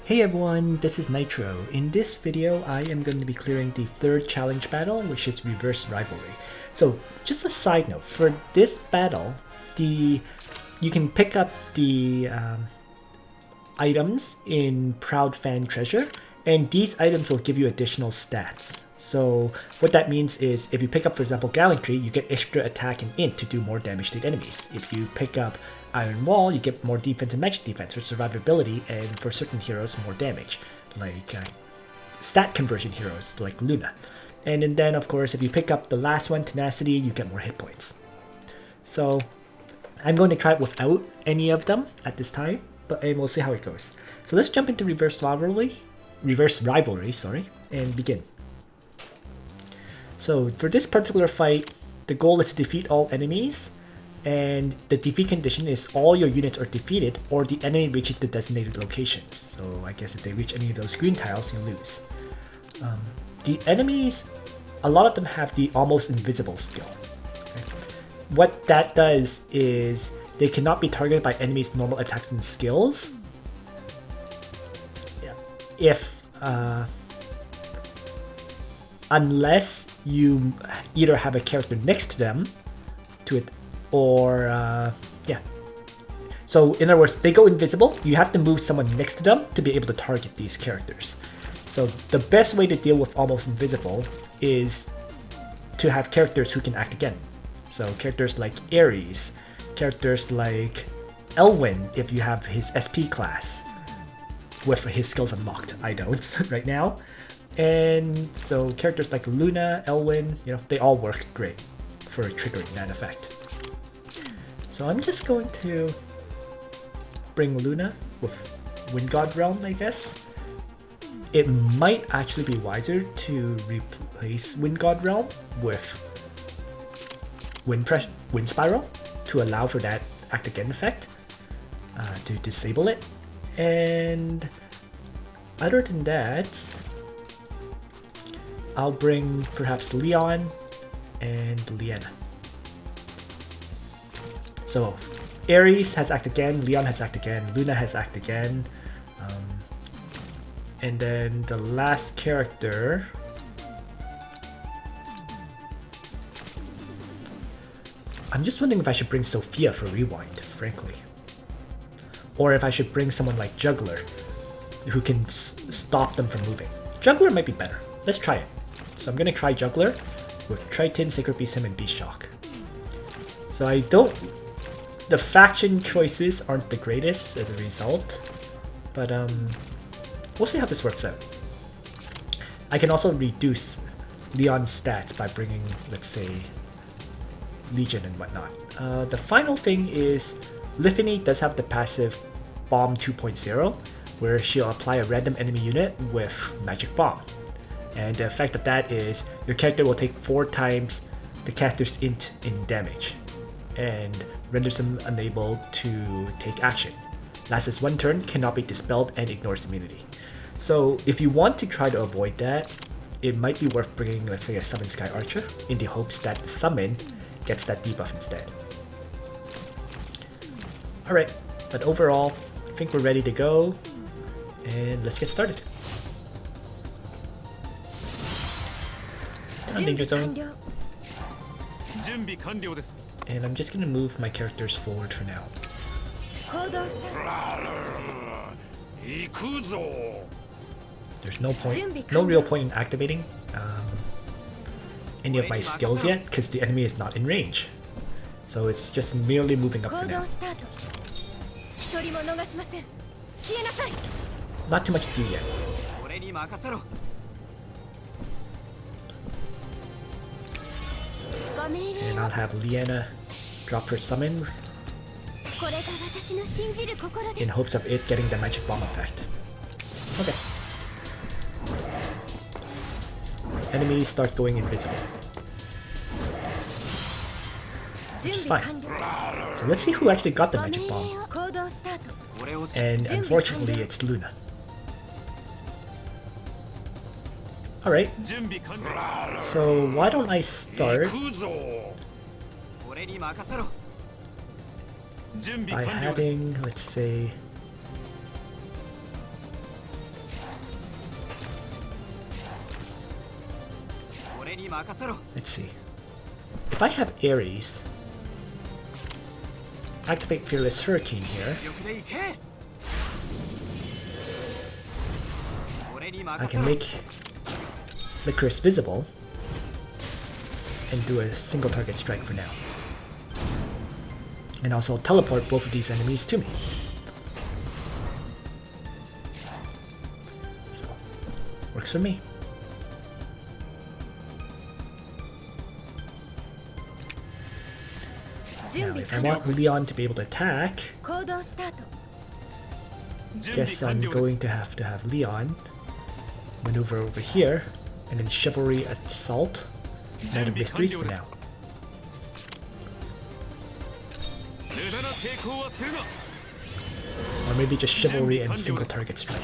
Hey everyone, this is Nitro. In this video, I am going to be clearing the third challenge battle, which is Reverse Rivalry. So, just a side note, for this battle, you can pick up the items in Proud Fan Treasure, and these items will give you additional stats. So, what that means is, if you pick up, for example, Gallantry, you get extra attack and int to do more damage to enemies. If you pick up Iron Wall, you get more defense and magic defense for survivability, and for certain heroes, more damage, like stat conversion heroes like Luna. And then, of course, if you pick up the last one, Tenacity, you get more hit points. So, I'm going to try it without any of them at this time, and we'll see how it goes. So let's jump into Reverse Rivalry, and begin. So for this particular fight, the goal is to defeat all enemies. And the defeat condition is all your units are defeated or the enemy reaches the designated locations. So I guess if they reach any of those green tiles, you lose. The enemies, a lot of them have the almost invisible skill. Okay? What that does is they cannot be targeted by enemies' normal attacks and skills if unless you either have a character next to them to it, or yeah. So in other words, they go invisible. You have to move someone next to them to be able to target these characters. So the best way to deal with almost invisible is to have characters who can act again. So characters like Ares, characters like Elwyn if you have his SP class with his skills unlocked. I don't right now. And so characters like Luna, Elwyn, you know, they all work great for triggering that effect. So I'm just going to bring Luna with Wind God Realm, I guess. It might actually be wiser to replace Wind God Realm with Wind Spiral to allow for that Act Again effect, to disable it. And other than that, I'll bring perhaps Leon and Liana. So, Ares has Act Again, Leon has Act Again, Luna has Act Again, and then the last character, I'm just wondering if I should bring Sophia for Rewind, frankly. Or if I should bring someone like Jugler, who can stop them from moving. Jugler might be better. Let's try it. So I'm going to try Jugler with Triton, Sacred Beast, and Beast Shock. So the faction choices aren't the greatest as a result, but we'll see how this works out. I can also reduce Leon's stats by bringing, let's say, Legion and whatnot. The final thing is, Liffany does have the passive Bomb 2.0, where she'll apply a random enemy unit with Magic Bomb. And the effect of that is, your character will take 4 times the caster's int in damage, and renders them unable to take action. Lasts 1 turn, cannot be dispelled, and ignores immunity. So if you want to try to avoid that, it might be worth bringing, let's say, a Summon Sky Archer in the hopes that the summon gets that debuff instead. Alright, but overall, I think we're ready to go, and let's get started. Danger Zone. And I'm just gonna move my characters forward for now. There's no real point in activating any of my skills yet, because the enemy is not in range. So it's just merely moving up for now. So not too much to do yet. And I'll have Liana drop her summon in hopes of it getting the Magic Bomb effect. Okay. Enemies start going invisible, which is fine. So let's see who actually got the Magic Bomb. And unfortunately, it's Luna. Alright, so why don't I start by having, let's say, Let's see. If I have Ares, activate Fearless Hurricane here. I can make Licorice visible and do a single target strike for now. And also teleport both of these enemies to me. So, works for me. Now, if I want Leon to be able to attack, guess I'm going to have Leon maneuver over here, and then Chivalry Assault, Knight of Mysteries for now. Or maybe just Chivalry and single target strike,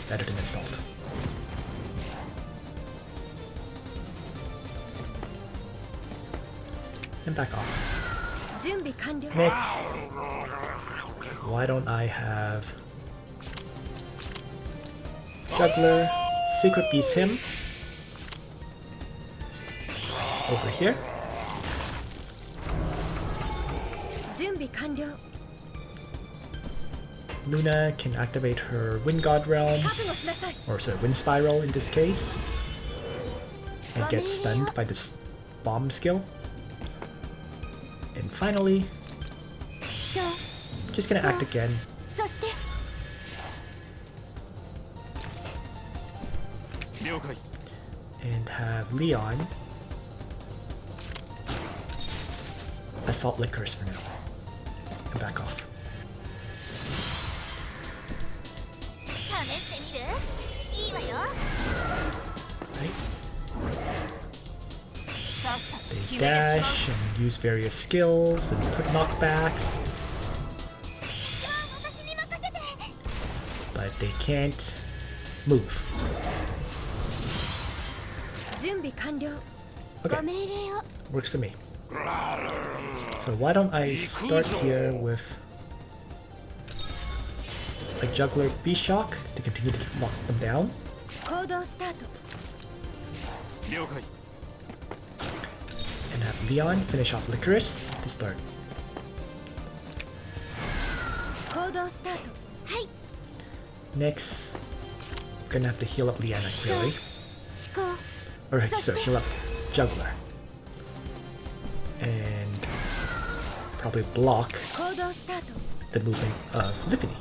better than Assault. And back off. Next, why don't I have Jugler Secret Beast him over here. Luna can activate her Wind God Realm, or sorry, Wind Spiral in this case, and get stunned by this bomb skill. And finally, just gonna act again. And have Leon Assault Licorice for now. And back off. Right. They dash and use various skills and put knockbacks. But they can't move. Okay, works for me. So why don't I start here with a Jugler B-Shock to continue to knock them down. And have Leon finish off Licorice to start. Next, gonna have to heal up Liana clearly. Or sorry, heal up Jugler. And probably block the movement of Liffany.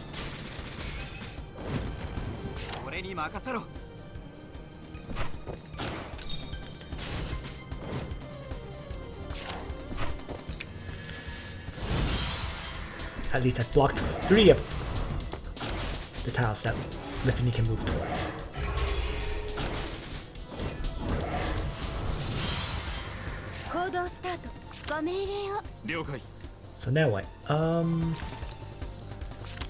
At least I blocked 3 of the tiles that Liffany can move towards. So now what?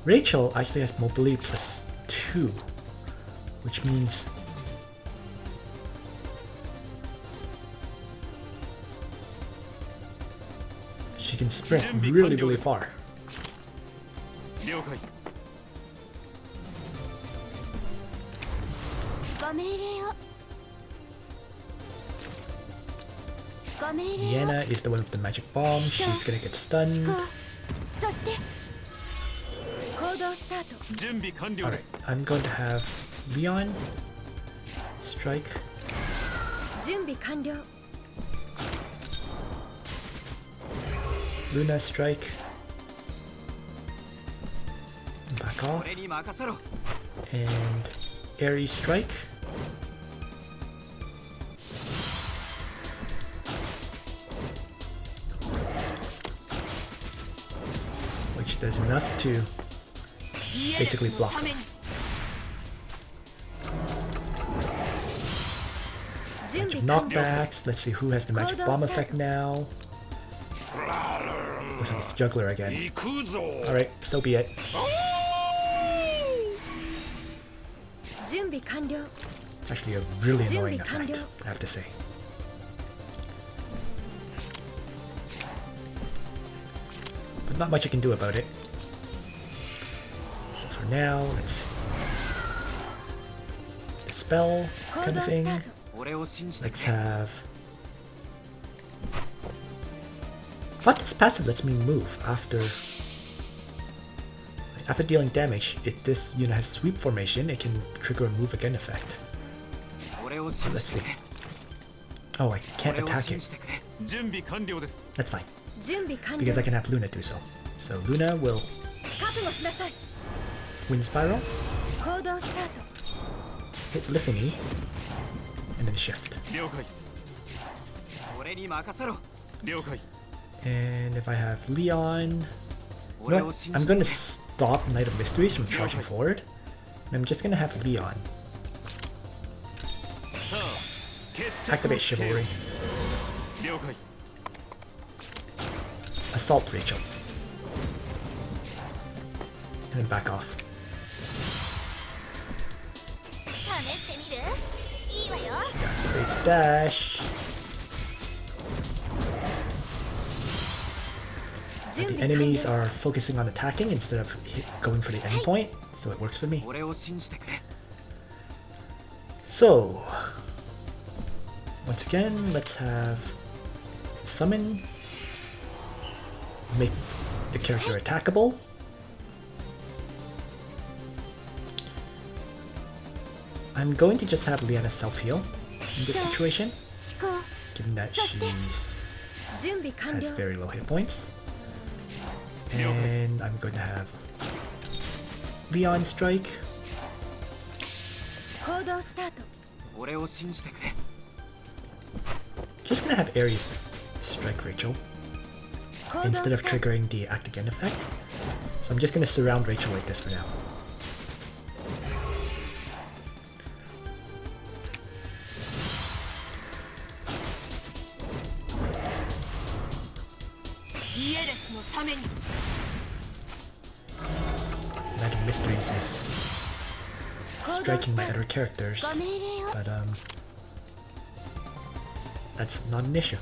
Rachel actually has mobility +2, which means she can sprint really far. Liana is the one with the magic bomb. She's gonna get stunned. Alright, I'm going to have Leon strike. Luna strike. Back off. And Ares strike. Which does enough to basically block them. Bunch of knockbacks. Let's see who has the magic bomb effect now. Looks like it's Jugler again. Alright, so be it. It's actually a really annoying effect, I have to say. But not much I can do about it. So for now, let's see. Dispel kind of thing. Let's have... I thought this passive lets me move after... After dealing damage, if this unit has sweep formation, it can trigger a move again effect. So let's see. Oh, I can't attack it. That's fine. Because I can have Luna do so. So Luna will... Wind Spiral. Hit Liffany. And then shift. And if I have Leon... No, I'm gonna stop Knight of Mysteries from charging forward. And I'm just gonna have Leon activate Chivalry. Assault Rachel. And then back off. Yeah, it's dash. The enemies are focusing on attacking instead of going for the endpoint, so it works for me. So, once again, let's have summon, make the character attackable. I'm going to just have Liana self-heal in this situation, given that she has very low hit points. And I'm going to have Leon strike. Just gonna have Ares strike Rachel instead of triggering the act again effect. So I'm just gonna surround Rachel like this for now. Knight of Mysteries is striking my other characters, but that's not an issue.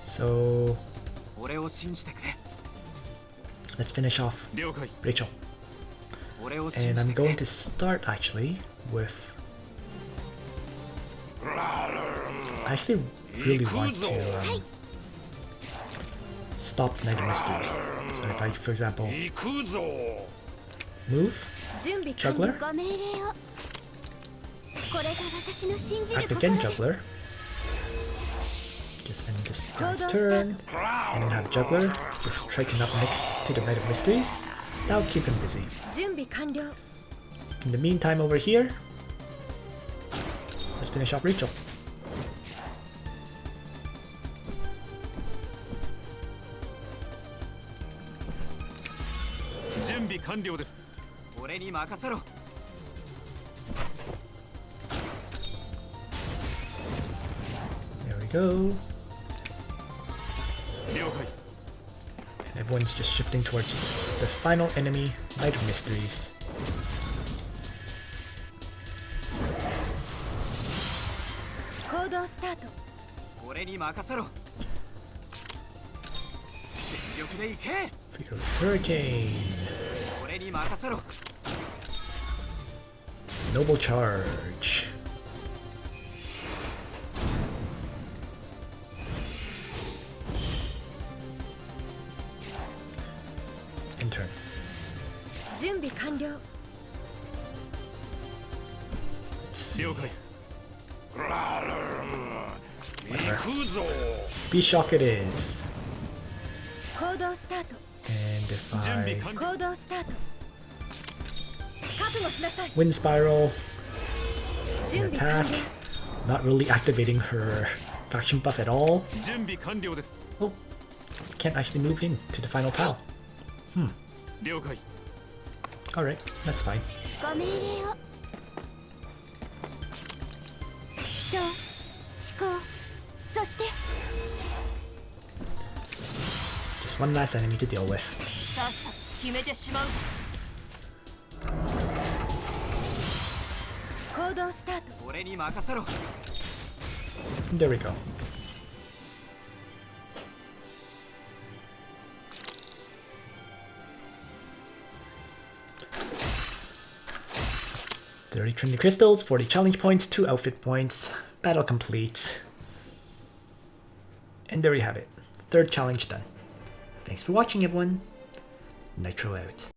So let's finish off Rachel. And I'm going to start actually with... I actually really want to stop Knight of Mysteries. So if I, for example, move, Jugler, act again Jugler, just end this guy's turn, and then have Jugler just striking up next to the Knight of Mysteries. That'll keep him busy. In the meantime over here, let's finish off Rachel. There we go. And everyone's just shifting towards the final enemy, Knight of Mysteries. Fearless Hurricane. Noble Charge. In turn. B-Shock it is. And if I... Wind Spiral, and attack, not really activating her faction buff at all. Oh, can't actually move in to the final tile. Alright, that's fine. Just one last enemy to deal with. There we go. 30 Trinity Crystals, 40 challenge points, 2 outfit points, battle complete. And there you have it. 3rd challenge done. Thanks for watching, everyone. Nitro out.